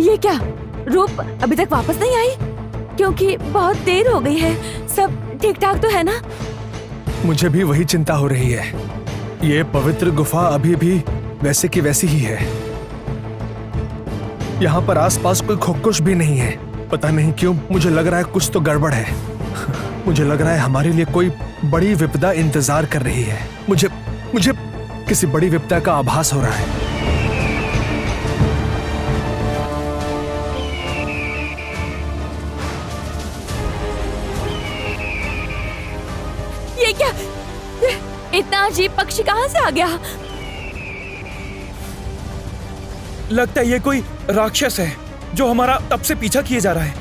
ये क्या, रूप अभी तक वापस नहीं आई? क्योंकि बहुत देर हो गई है। सब ठीक ठाक तो है ना? मुझे भी वही चिंता हो रही है। ये पवित्र गुफा अभी भी वैसे की वैसी ही है। यहाँ पर आसपास कोई खुक्कुश भी नहीं है। पता नहीं क्यों मुझे लग रहा है कुछ तो गड़बड़ है। मुझे लग रहा है हमारे लिए कोई बड़ी विपदा इंतजार कर रही है। मुझे किसी बड़ी विपदा का आभास हो रहा है। ये क्या, इतना अजीब पक्षी कहाँ से आ गया? लगता है ये कोई राक्षस है जो हमारा तब से पीछा किए जा रहा है।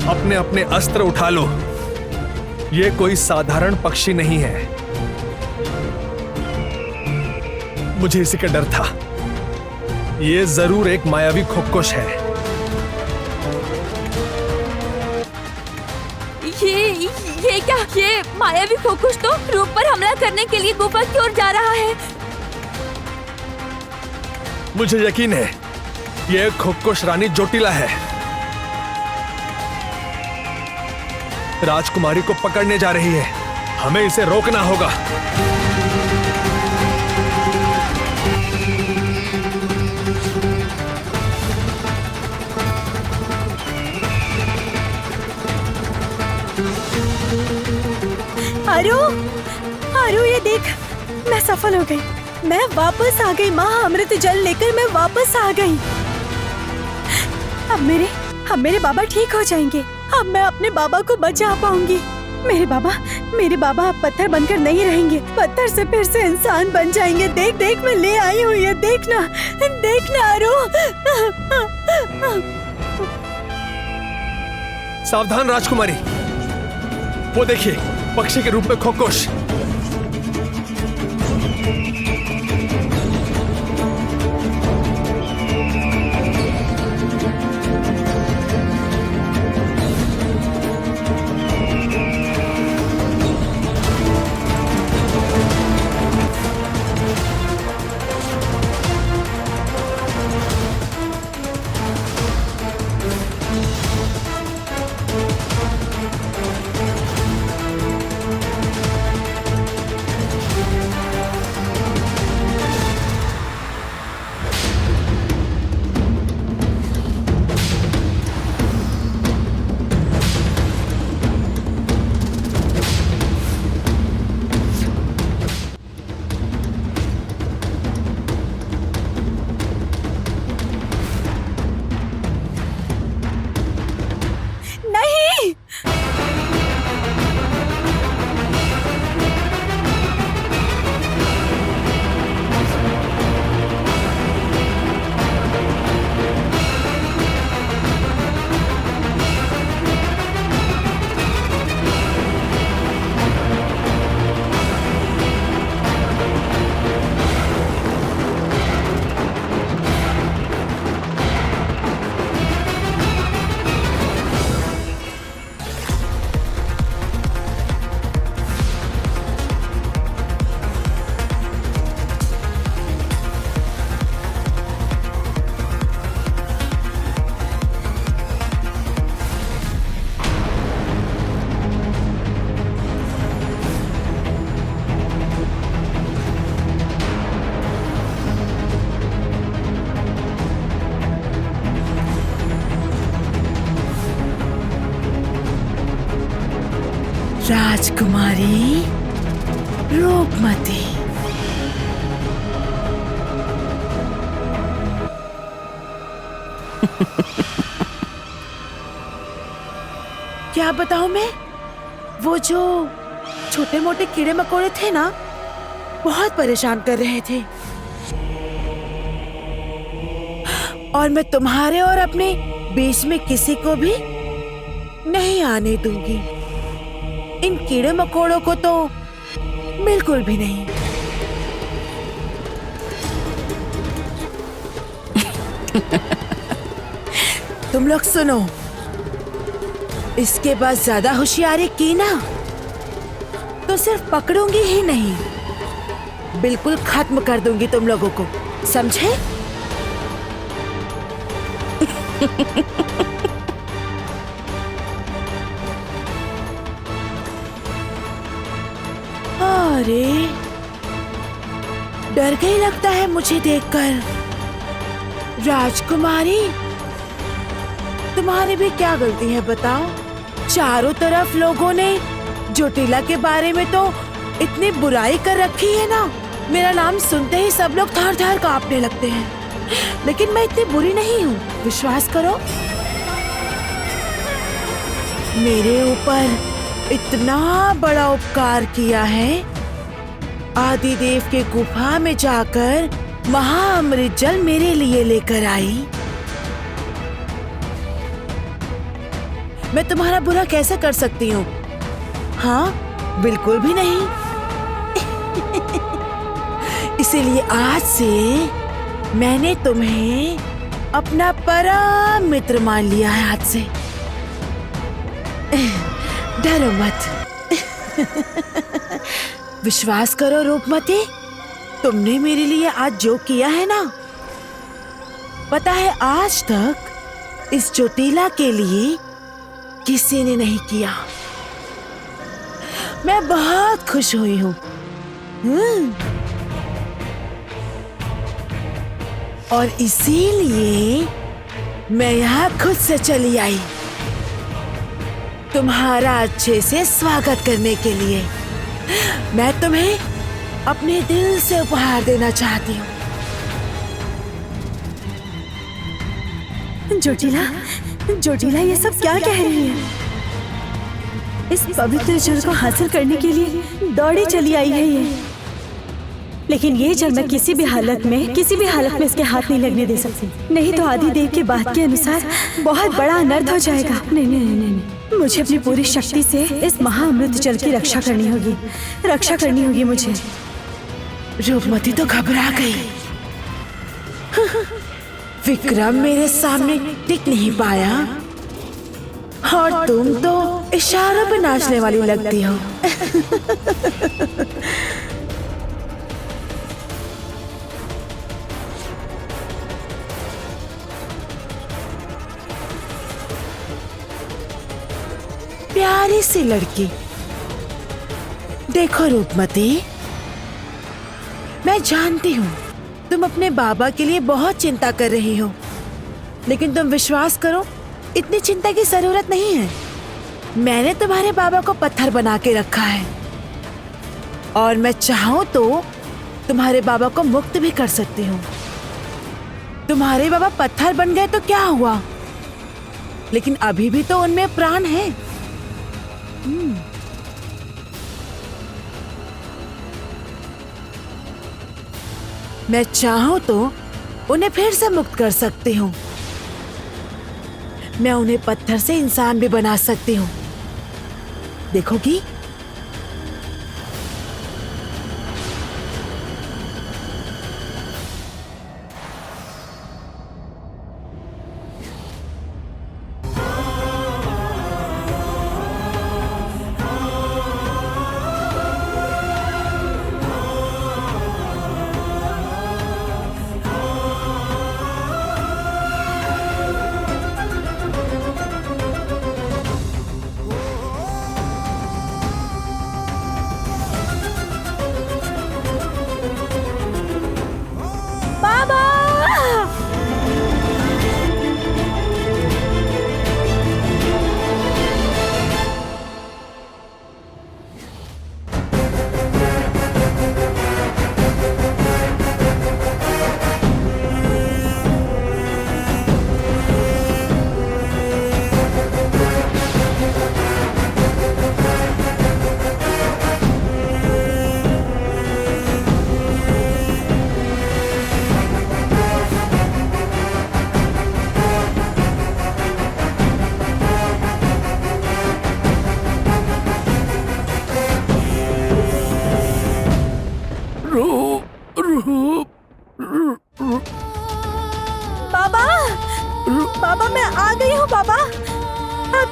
अपने अपने अस्त्र उठा लो। ये कोई साधारण पक्षी नहीं है। मुझे इसी का डर था। ये जरूर एक मायावी खुक्कुश है। ये क्या, ये मायावी खुक्कुश तो रूप पर हमला करने के लिए गुफा की ओर जा रहा है। मुझे यकीन है ये खुक्कुश रानी जोटिला है। राजकुमारी को पकड़ने जा रही है। हमें इसे रोकना होगा। आरू, ये देख, मैं सफल हो गई। मैं वापस आ गई। महा अमृत जल लेकर मैं वापस आ गई। अब मेरे बाबा ठीक हो जाएंगे। अब मैं अपने बाबा को बचा पाऊंगी। मेरे बाबा अब पत्थर बनकर नहीं रहेंगे। पत्थर से फिर से इंसान बन जाएंगे। देख देख, मैं ले आई हूँ ये। देखना आरू। सावधान राजकुमारी, वो देखिए पक्षी के रूप में खुक्कुश। राजकुमारी रूपमती। क्या बताऊं मैं, वो जो छोटे मोटे कीड़े मकोड़े थे ना, बहुत परेशान कर रहे थे। और मैं तुम्हारे और अपने बीच में किसी को भी नहीं आने दूंगी। इन कीड़े मकोड़ों को तो बिल्कुल भी नहीं। तुम लोग सुनो, इसके बाद ज्यादा होशियारी की ना तो सिर्फ पकड़ूंगी ही नहीं, बिल्कुल खत्म कर दूंगी तुम लोगों को, समझे? अरे डर गई लगता है मुझे देखकर। राजकुमारी, तुम्हारी भी क्या गलती है बताओ? चारों तरफ लोगों ने जोटिला के बारे में तो इतनी बुराई कर रखी है ना, मेरा नाम सुनते ही सब लोग थर थर कांपने लगते हैं। लेकिन मैं इतनी बुरी नहीं हूँ, विश्वास करो। मेरे ऊपर इतना बड़ा उपकार किया है, आदिदेव के गुफा में जाकर महाअमृत जल मेरे लिए लेकर आई। मैं तुम्हारा बुरा कैसे कर सकती हूँ? हाँ, बिल्कुल भी नहीं। इसीलिए आज से मैंने तुम्हें अपना परम मित्र मान लिया है। आज से डरो मत। विश्वास करो रूपमती, तुमने मेरे लिए आज जो किया है ना, पता है आज तक इस चोटीला के लिए किसी ने नहीं किया। मैं बहुत खुश हुई हूँ। और इसीलिए मैं यहाँ खुद से चली आई, तुम्हारा अच्छे से स्वागत करने के लिए। मैं तुम्हें अपने दिल से उपहार देना चाहती हूँ। जोटिला, जोटिला ये सब क्या कह रही है? इस पवित्र जल को हासिल करने के लिए दौड़ी चली आई है ये। लेकिन ये जल मैं किसी भी हालत में इसके हाथ नहीं लगने दे सकती, नहीं तो आदिदेव की बात के अनुसार बहुत बड़ा अनर्थ हो जाएगा। नहीं नहीं नहीं नहीं, मुझे अपनी पूरी शक्ति से इस महाअमृत जल की रक्षा करनी होगी मुझे। रूपमती तो घबरा गई। विक्रम मेरे सामने टिक नहीं पाया और तुम तो इशारों पे नाचने वाली लगती हो। प्यारी सी लड़की। देखो रूपमती, मैं जानती हूँ तुम अपने बाबा के लिए बहुत चिंता कर रही हो, लेकिन तुम विश्वास करो, इतनी चिंता की जरूरत नहीं है। मैंने तुम्हारे बाबा को पत्थर बना के रखा है और मैं चाहूँ तो तुम्हारे बाबा को मुक्त भी कर सकती हूँ। तुम्हारे बाबा पत्थर बन गए तो क्या हुआ, लेकिन अभी भी तो उनमें प्राण है। मैं चाहूं तो उन्हें फिर से मुक्त कर सकती हूँ। मैं उन्हें पत्थर से इंसान भी बना सकती हूँ, देखोगी?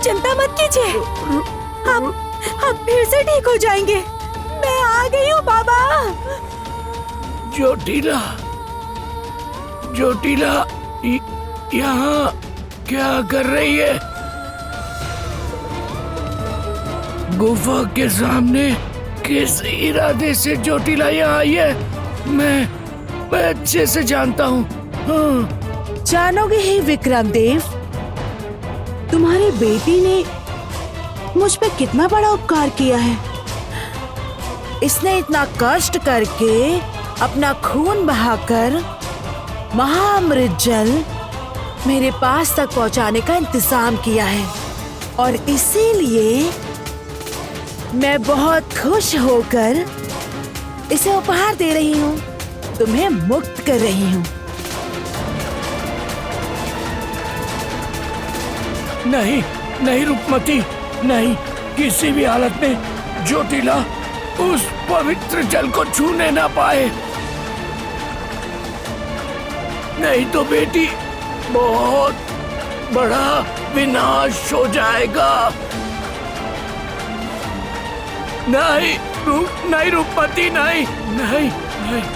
चिंता मत कीजिए, हम फिर से ठीक हो जाएंगे। मैं आ गई हूँ बाबा। जोटिला, जोटिला, यहाँ क्या कर रही है? गुफा के सामने किस इरादे से जोटिला यहाँ आई है? मैं अच्छे से जानता हूँ। हाँ। जानोगे ही विक्रम देव, तुम्हारी बेटी ने मुझ पे कितना बड़ा उपकार किया है। इसने इतना कष्ट करके अपना खून बहाकर महाअमृत जल मेरे पास तक पहुंचाने का इंतजाम किया है, और इसीलिए मैं बहुत खुश होकर इसे उपहार दे रही हूँ, तुम्हें मुक्त कर रही हूँ। नहीं नहीं रूपमती, नहीं, किसी भी हालत में जोटिला उस पवित्र जल को छूने ना पाए, नहीं तो बेटी बहुत बड़ा विनाश हो जाएगा। नहीं रूपमती, नहीं नहीं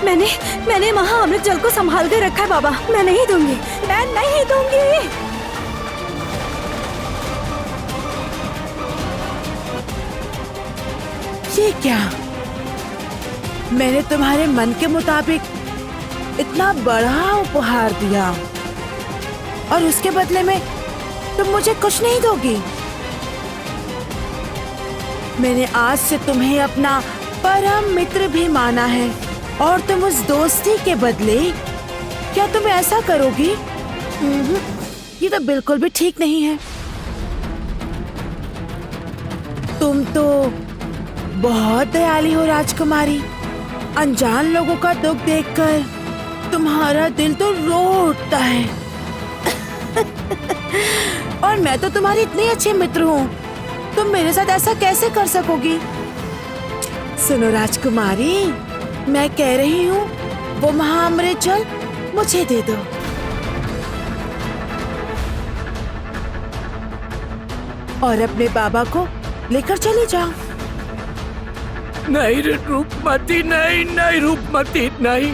नहीं। मैंने महाअमृत जल को संभाल कर रखा है बाबा। मैं नहीं दूंगी, मैं नहीं दूंगी। ये क्या? मैंने तुम्हारे मन के मुताबिक इतना बड़ा उपहार दिया और उसके बदले में तुम मुझे कुछ नहीं दोगी? मैंने आज से तुम्हें अपना परम मित्र भी माना है, और तुम उस दोस्ती के बदले क्या तुम ऐसा करोगी? ये तो बिल्कुल भी ठीक नहीं है। तुम तो बहुत दयालु हो राजकुमारी। अनजान लोगों का दुख देखकर तुम्हारा दिल तो रो उठता है। और मैं तो तुम्हारी इतनी अच्छी मित्र हूँ, तुम मेरे साथ ऐसा कैसे कर सकोगी? सुनो राजकुमारी, मैं कह रही हूँ वो महाअमृत जल मुझे दे दो। और अपने बाबा को लेकर चले जाओ। नहीं रूपमती, नहीं नहीं रूपमती, नहीं।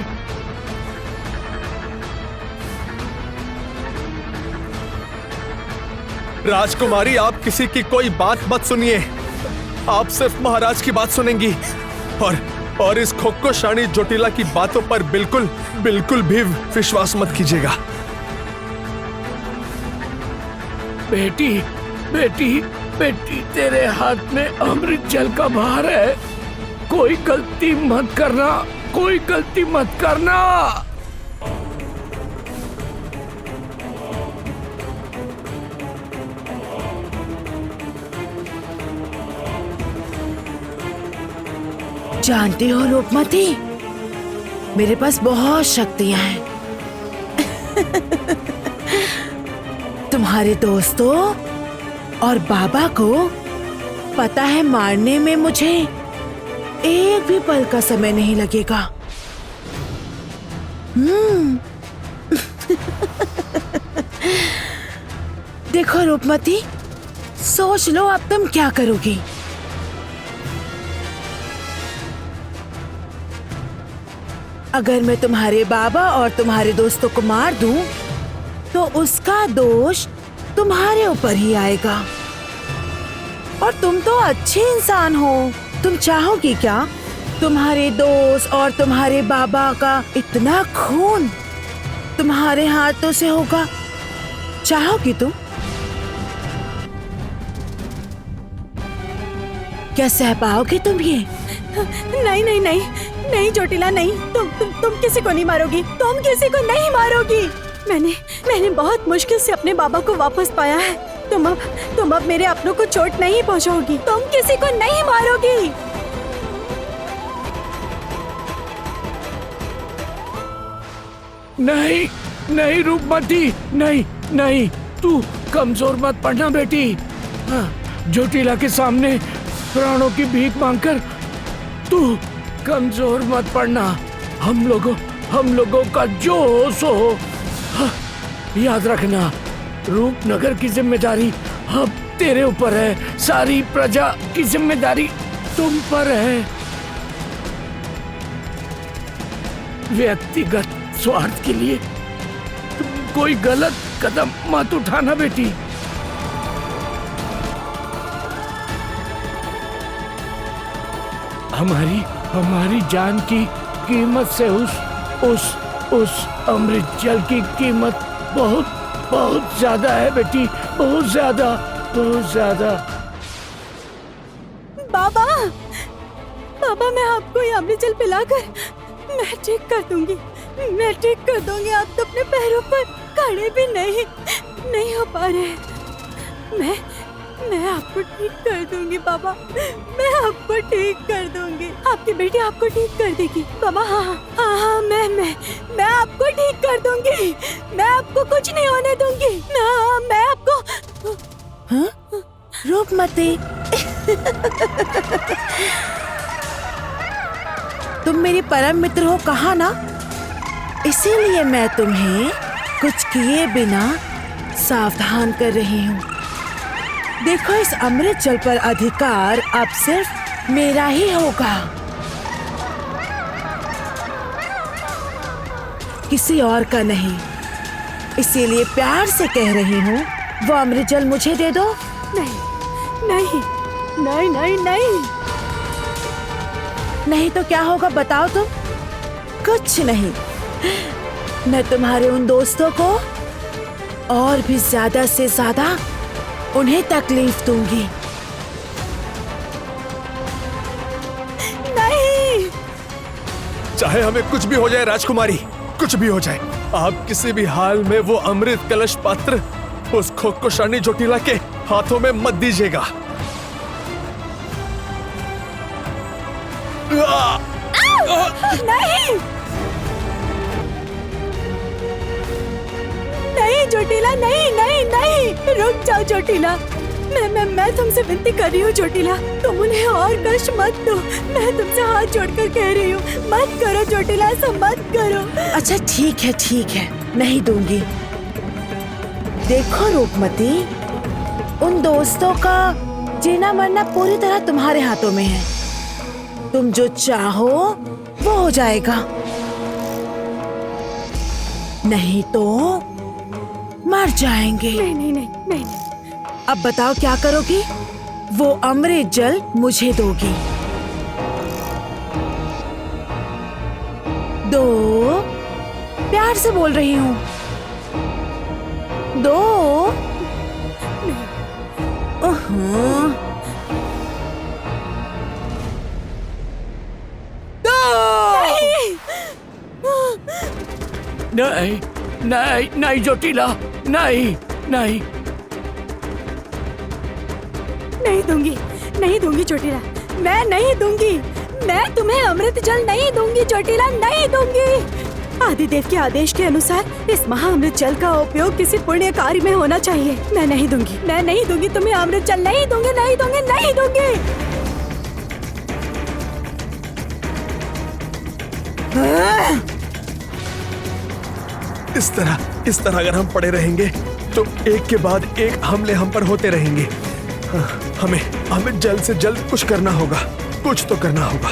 राजकुमारी, आप किसी की कोई बात मत सुनिए, आप सिर्फ महाराज की बात सुनेंगी, और इस खोक्कोशानी जोटिला की बातों पर बिल्कुल भी विश्वास मत कीजिएगा। बेटी बेटी बेटी, तेरे हाथ में अमृत जल का भार है, कोई गलती मत करना, कोई गलती मत करना। जानती हो रूपमती, मेरे पास बहुत शक्तियां हैं। तुम्हारे दोस्तों और बाबा को पता है मारने में मुझे एक भी पल का समय नहीं लगेगा। देखो रूपमती, सोच लो अब तुम क्या करोगी। अगर मैं तुम्हारे बाबा और तुम्हारे दोस्तों को मार दूं, तो उसका दोष तुम्हारे ऊपर ही आएगा। और तुम तो अच्छे इंसान हो, तुम चाहोगी क्या तुम्हारे दोस्त और तुम्हारे बाबा का इतना खून तुम्हारे हाथों से होगा? चाहोगी तुम? क्या सह पाओगे तुम ये? नहीं नहीं नहीं नहीं जोटिला, नहीं। तुम किसी को नहीं मारोगी, तुम किसी को नहीं मारोगी। मैंने बहुत मुश्किल से अपने बाबा को वापस पाया है। तुम अब मेरे अपनों को चोट नहीं पहुंचाओगी, तुम किसी को नहीं मारोगी। नहीं नहीं रूपमती, नहीं नहीं, तू कमजोर मत पड़ना बेटी। हाँ, जोटिला के सामने प्राणों की भीख मांगकर तू कमजोर मत पड़ना। हम लोगों का जो हो, हाँ, याद रखना, रूपनगर की जिम्मेदारी अब तेरे ऊपर है, सारी प्रजा की जिम्मेदारी तुम पर है। व्यक्तिगत स्वार्थ के लिए तुम कोई गलत कदम मत उठाना बेटी। हमारी जान की कीमत से उस अमृत जल की कीमत बहुत बहुत ज्यादा है बेटी, बहुत ज्यादा। बाबा, बाबा मैं आपको ये अमृत जल पिलाकर मैं ठीक कर दूंगी, मैं ठीक कर दूंगी। आप तो अपने पैरों पर खड़े भी नहीं हो पा रहे। मैं आपको ठीक कर दूंगी बाबा, मैं आपको ठीक कर दूंगी। आपकी बेटी आपको ठीक कर देगी बाबा। हाँ, मैं आपको ठीक कर दूंगी। मैं आपको कुछ नहीं होने दूंगी। मैं आपको। हाँ? रूपमती तुम मेरी परम मित्र हो, कहा ना, इसीलिए मैं तुम्हें कुछ किए बिना सावधान कर रही हूँ। देखो, इस अमृत जल पर अधिकार अब सिर्फ मेरा ही होगा, किसी और का नहीं। इसीलिए प्यार से कह रही हूँ, वो अमृत जल मुझे दे दो। नहीं तो क्या होगा बताओ तुम? कुछ नहीं, मैं तुम्हारे उन दोस्तों को और भी ज्यादा से ज्यादा उन्हें तकलीफ दूंगी। नहीं, चाहे हमें कुछ भी हो जाए राजकुमारी, कुछ भी हो जाए, आप किसी भी हाल में वो अमृत कलश पात्र उस खोखोशानी चोटिला के हाथों में मत दीजिएगा। नहीं चोटिला, नहीं, रुक जाओ चोटिला। मैं तुमसे विनती कर रही हूँ चोटिला, तुम उन्हें और कष्ट मत दो। मैं तुमसे हाथ जोड़कर कह रही हूँ, मत करो चोटिला, ऐसा मत करो। अच्छा ठीक है, नहीं दूंगी। देखो रूपमती, उन दोस्तों का जीना मरना पूरी तरह तुम्हारे हाथों में है। तुम जो चाहो वो हो जाएगा, नहीं तो मर जाएंगे। नहीं। अब बताओ क्या करोगी? वो अमृत जल मुझे दोगी। दो, प्यार से बोल रही हूँ, दो। नहीं चोटिला, नहीं। नहीं दूंगी चोटिला, मैं नहीं दूंगी। मैं तुम्हें अमृत जल नहीं दूंगी चोटिला, नहीं दूंगी। आदिदेव के आदेश के अनुसार इस महाअमृत जल का उपयोग किसी पुण्य कार्य में होना चाहिए। मैं नहीं दूंगी तुम्हें अमृत जल, नहीं दूंगी। इस तरह अगर हम पड़े रहेंगे तो एक के बाद एक हमले हम पर होते रहेंगे। हमें जल्द से जल्द कुछ करना होगा, कुछ तो करना होगा।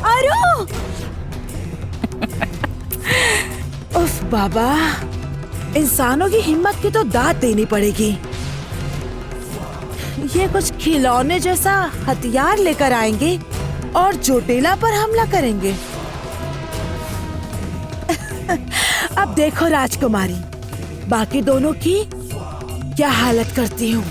आरू! उफ बाबा, इंसानों की हिम्मत की तो दाद देनी पड़ेगी। ये कुछ खिलौने जैसा हथियार लेकर आएंगे और चोटीला पर हमला करेंगे। अब देखो राजकुमारी, बाकी दोनों की क्या हालत करती हूँ।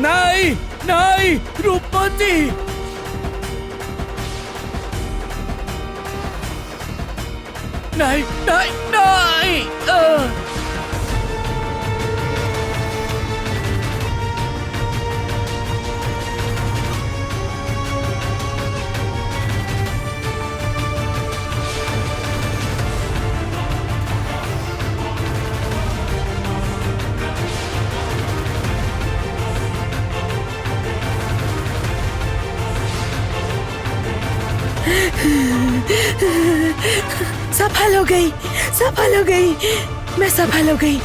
नहीं नहीं रूपमती, नहीं नहीं नहीं सफल हो गई, सफल हो गई, मैं सफल हो गई।